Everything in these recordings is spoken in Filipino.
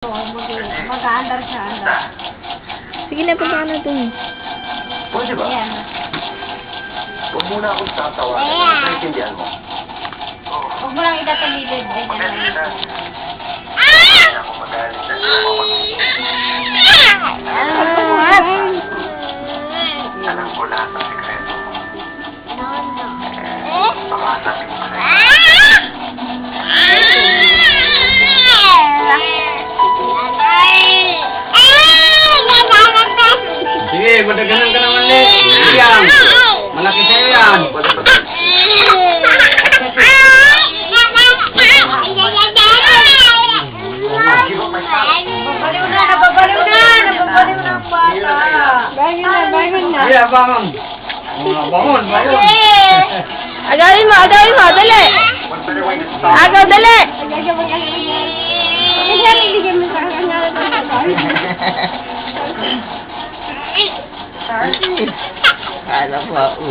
Mag-aandar siya, andar. Sige na, punta ka na dun. Pwede ba? Ayan. Huwag muna akong tatawagan. Naintindihan mo? Huwag mo lang itatagilid. Magalit na. Ako magalit na. Alam ko lahat ng sekreto mo. Baka sabi mo Sige, madaganan ka naman ulit. Yan. Malaki sa'yo yan. Nababaliw na ang bata. Bangon na. Sige, bangon. Bangon. Agawin mo, dali. Agaw, dali. Kala ko,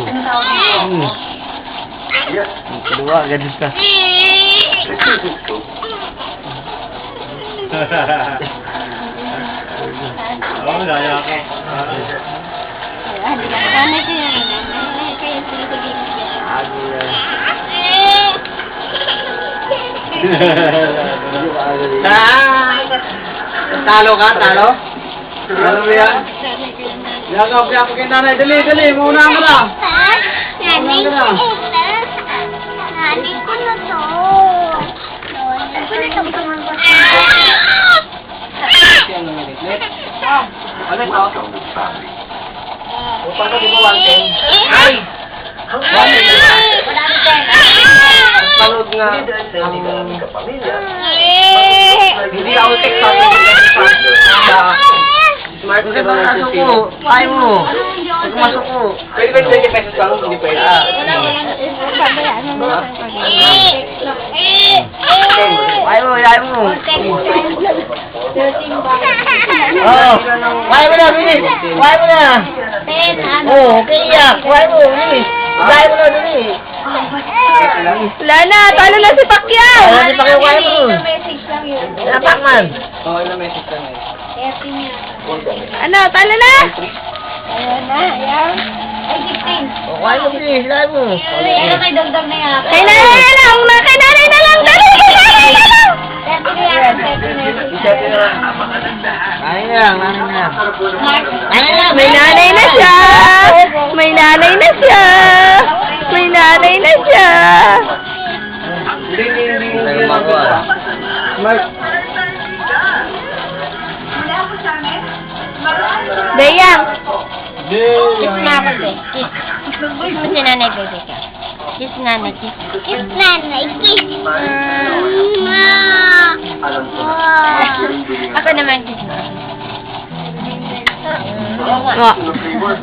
Yes. Kedua, gadis ka. Oh, daya ako. Talo ka, talo? Talo mo yan? Yakap kay nanay. Dali, muna ka na. Nanay ko na to. Ano ito? Welcome to the family. Paano di mo wanting? Ay! Panood nga. Hindi ka namin kapamilya. Hindi ako text Smart ka ba ng sino? Kaya mo. Pagmasok mo. Pwede 20 pesos lang, hindi pwede. Kaya mo. Oo. Kaya mo na, bilis. Kaya mo na. Oo, kaya. Kaya mo, bilis. Kaya mo na, bilis. Wala na, talo na si Pacquiao. Kaya si Pacquiao, kaya mo. Message lang yun. Napakman. Oo, ilang message lang eh. Ano, talo na. Ayan na, ayan. Ay, 15. Kaya mo, bilis. Kaya mo. Pero may dagdag na yan. Kay nanay na lang, kay nanay na lang. Dali, kay nanay na lang. 30 na yan, 30 na yan. Nanay na lang. May nanay na siya. May nanay na siya. May nanay na siya. Hindi magawa. Smart. Dayang. Kiss na ako, be. Kiss. Kiss si nanay, baby ka. Kiss nanay, kiss. Kiss nanay, kiss. Alam ko na. Ako naman kiss mo. Nga. Flavor.